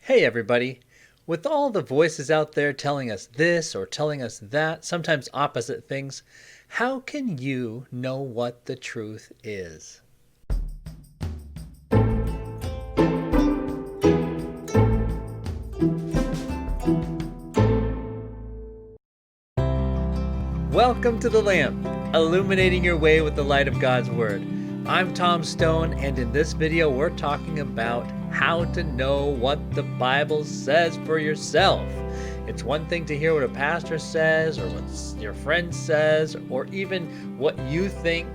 Hey everybody! With all the voices out there telling us this or telling us that, sometimes opposite things, how can you know what the truth is? Welcome to the Lamp, illuminating your way with the light of God's Word. I'm Tom Stone, and in this video we're talking about how to know what the Bible says for yourself. It's one thing to hear what a pastor says, or what your friend says, or even what you think,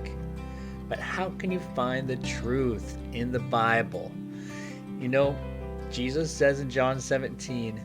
but how can you find the truth in the Bible? You know, Jesus says in John 17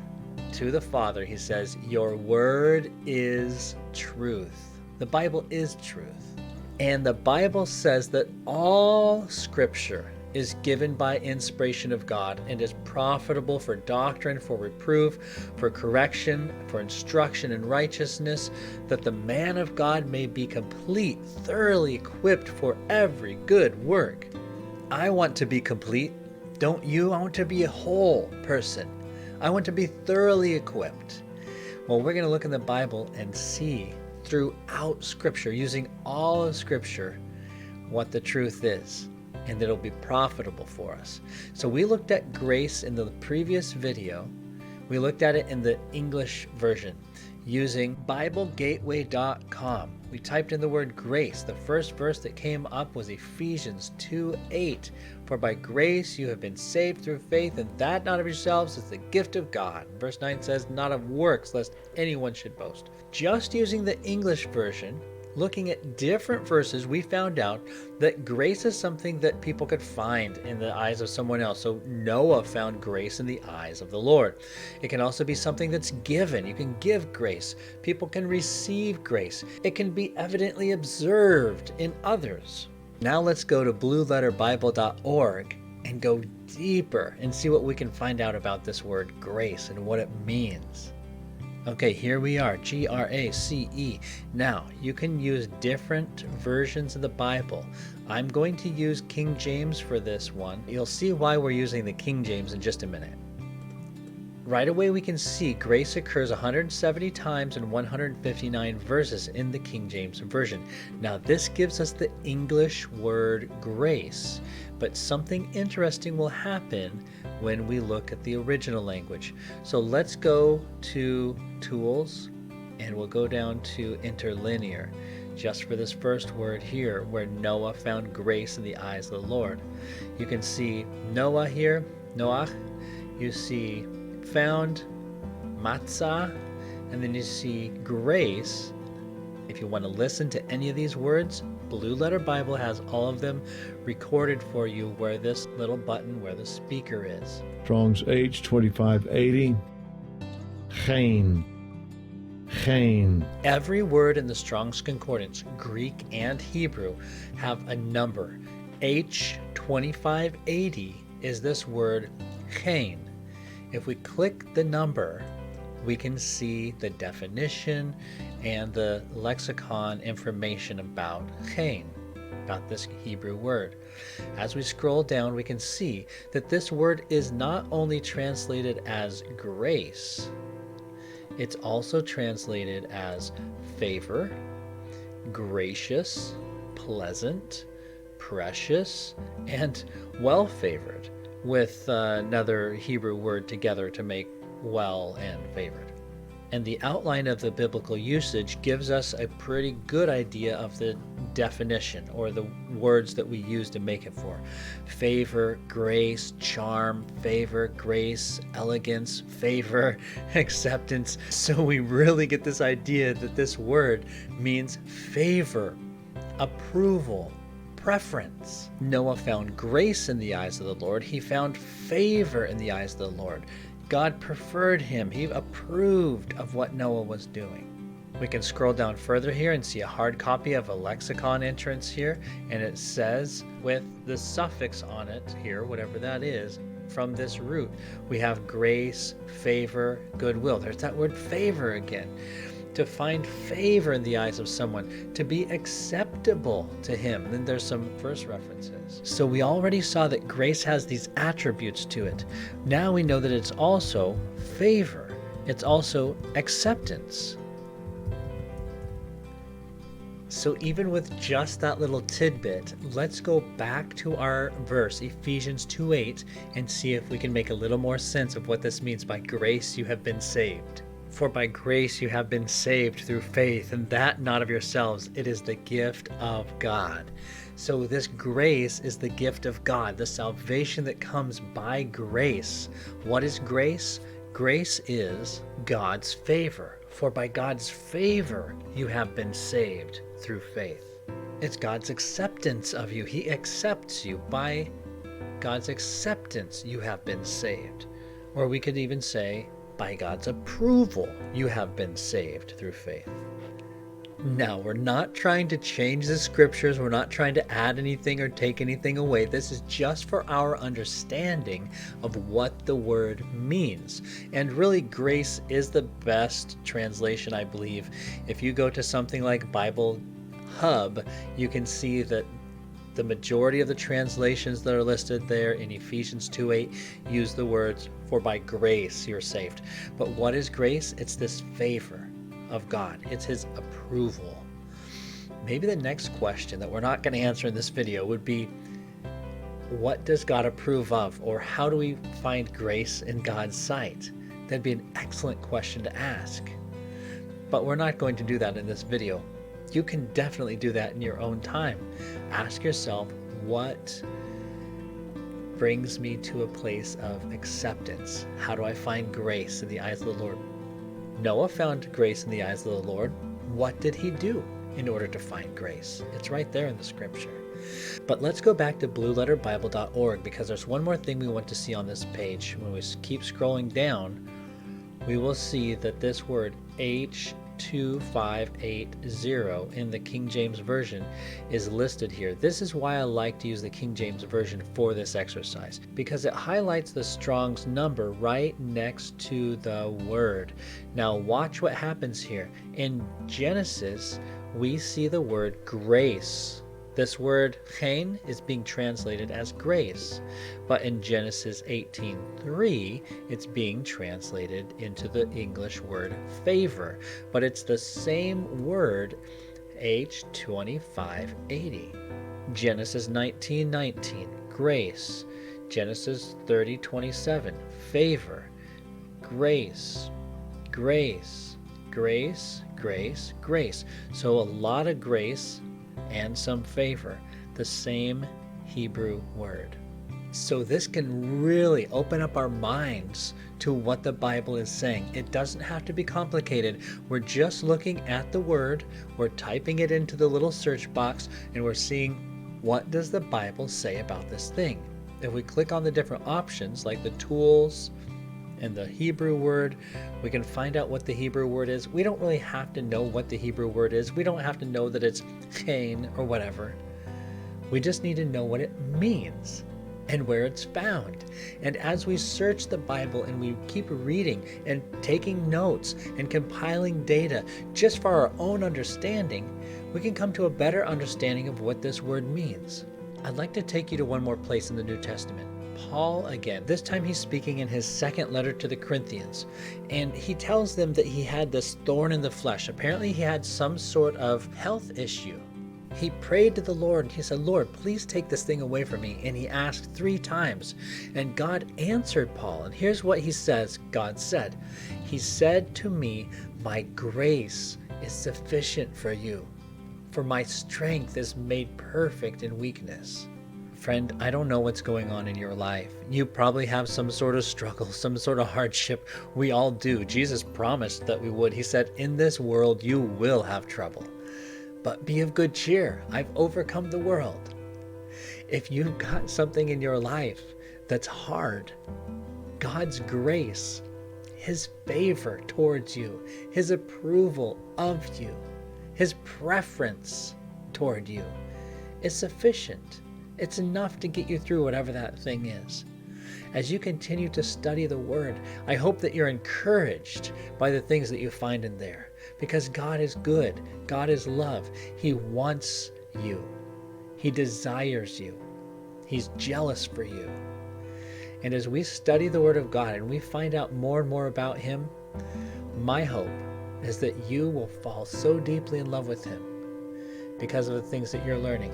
to the Father, he says, "Your word is truth." The Bible is truth. And the Bible says that all Scripture is given by inspiration of God and is profitable for doctrine, for reproof, for correction, for instruction in righteousness, that the man of God may be complete, thoroughly equipped for every good work. I want to be complete, don't you? I want to be a whole person. I want to be thoroughly equipped. Well, we're going to look in the Bible and see throughout Scripture, using all of Scripture, what the truth is, and that it'll be profitable for us. So we looked at grace in the previous video. We looked at it in the English version using BibleGateway.com. We typed in the word grace. The first verse that came up was Ephesians 2:8. For by grace you have been saved through faith, and that not of yourselves is the gift of God. Verse 9 says, not of works, lest anyone should boast. Just using the English version, looking at different verses, we found out that grace is something that people could find in the eyes of someone else. So Noah found grace in the eyes of the Lord. It can also be something that's given. You can give grace. People can receive grace. It can be evidently observed in others. Now let's go to blueletterbible.org and go deeper and see what we can find out about this word grace and what it means. Okay, here we are, G-R-A-C-E. Now, you can use different versions of the Bible. I'm going to use King James for this one. You'll see why we're using the King James in just a minute. Right away we can see grace occurs 170 times in 159 verses in the King James Version. Now this gives us the English word grace, but something interesting will happen when we look at the original language. So let's go to Tools, and we'll go down to Interlinear, just for this first word here, where Noah found grace in the eyes of the Lord. You can see Noah here, Noach, you see found, matzah, and then you see grace. If you want to listen to any of these words, Blue Letter Bible has all of them recorded for you where this little button, where the speaker is. Strong's H2580. Chain. Chain. Every word in the Strong's Concordance, Greek and Hebrew, have a number. H2580 is this word chain. If we click the number, we can see the definition and the lexicon information about chain, about this Hebrew word. As we scroll down, we can see that this word is not only translated as grace, it's also translated as favor, gracious, pleasant, precious, and well-favored, with another Hebrew word together to make well and favored. And the outline of the biblical usage gives us a pretty good idea of the definition, or the words that we use to make it for. Favor, grace, charm, favor, grace, elegance, favor, acceptance. So we really get this idea that this word means favor, approval, preference. Noah found grace in the eyes of the Lord. He found favor in the eyes of the Lord. God preferred him. He approved of what Noah was doing. We can scroll down further here and see a hard copy of a lexicon entrance here, and it says, with the suffix on it here, whatever that is, from this root, we have grace, favor, goodwill. There's that word favor again. to find favor in the eyes of someone, to be acceptable to him. And then there's some verse references. So we already saw that grace has these attributes to it. Now we know that it's also favor. It's also acceptance. So even with just that little tidbit, let's go back to our verse, Ephesians 2:8, and see if we can make a little more sense of what this means by grace you have been saved. For by grace you have been saved through faith, and that not of yourselves. It is the gift of God. So this grace is the gift of God, the salvation that comes by grace. What is grace? Grace is God's favor. For by God's favor you have been saved through faith. It's God's acceptance of you. He accepts you. By God's acceptance you have been saved. Or we could even say, by God's approval you have been saved through faith. Now, we're not trying to change the scriptures. We're not trying to add anything or take anything away. This is just for our understanding of what the word means. And really, grace is the best translation, I believe. If you go to something like Bible Hub, you can see that the majority of the translations that are listed there in Ephesians 2:8 use the words, for by grace you're saved. But what is grace? It's this favor of God. It's his approval. Maybe the next question that we're not going to answer in this video would be, what does God approve of? Or how do we find grace in God's sight? That'd be an excellent question to ask. But we're not going to do that in this video. You can definitely do that in your own time. Ask yourself, what brings me to a place of acceptance? How do I find grace in the eyes of the Lord? Noah found grace in the eyes of the Lord. What did he do in order to find grace? It's right there in the scripture. But let's go back to blueletterbible.org, because there's one more thing we want to see on this page. When we keep scrolling down, we will see that this word H2580 in the King James Version is listed here. This is why I like to use the King James Version for this exercise, because it highlights the Strong's number right next to the word. Now watch what happens here. In Genesis, we see the word grace. This word chen is being translated as grace, but in Genesis 18:3, it's being translated into the English word favor, but it's the same word, H2580. Genesis 19:19, grace. Genesis 30:27, favor. Grace, grace, grace, grace, grace. So a lot of grace and some favor, the same Hebrew word. So this can really open up our minds to what the Bible is saying. It doesn't have to be complicated. We're just looking at the word, we're typing it into the little search box, and we're seeing, what does the Bible say about this thing? If we click on the different options, like the tools and the Hebrew word, we can find out what the Hebrew word is. We don't really have to know what the Hebrew word is. We don't have to know that it's chen or whatever. We just need to know what it means and where it's found. And as we search the Bible and we keep reading and taking notes and compiling data just for our own understanding, we can come to a better understanding of what this word means. I'd like to take you to one more place in the New Testament. Paul again. This time he's speaking in his second letter to the Corinthians, and he tells them that he had this thorn in the flesh. Apparently he had some sort of health issue. He prayed to the Lord and he said, Lord, please take this thing away from me. And he asked 3 times, and God answered Paul. And here's what he says. God said, he said to me, my grace is sufficient for you, for my strength is made perfect in weakness. Friend, I don't know what's going on in your life. You probably have some sort of struggle, some sort of hardship. We all do. Jesus promised that we would. He said, in this world you will have trouble, but be of good cheer. I've overcome the world. If you've got something in your life that's hard, God's grace, his favor towards you, his approval of you, his preference toward you is sufficient. It's enough to get you through whatever that thing is. As you continue to study the Word, I hope that you're encouraged by the things that you find in there. because God is good. God is love. He wants you. He desires you. He's jealous for you. And as we study the Word of God and we find out more and more about Him, my hope is that you will fall so deeply in love with Him because of the things that you're learning,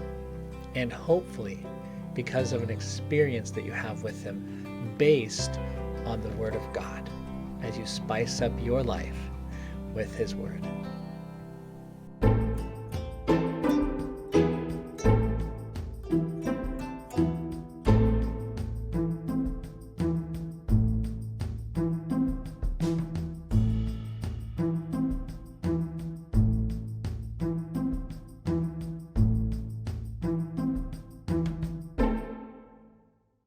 and hopefully because of an experience that you have with Him based on the Word of God as you spice up your life with His Word.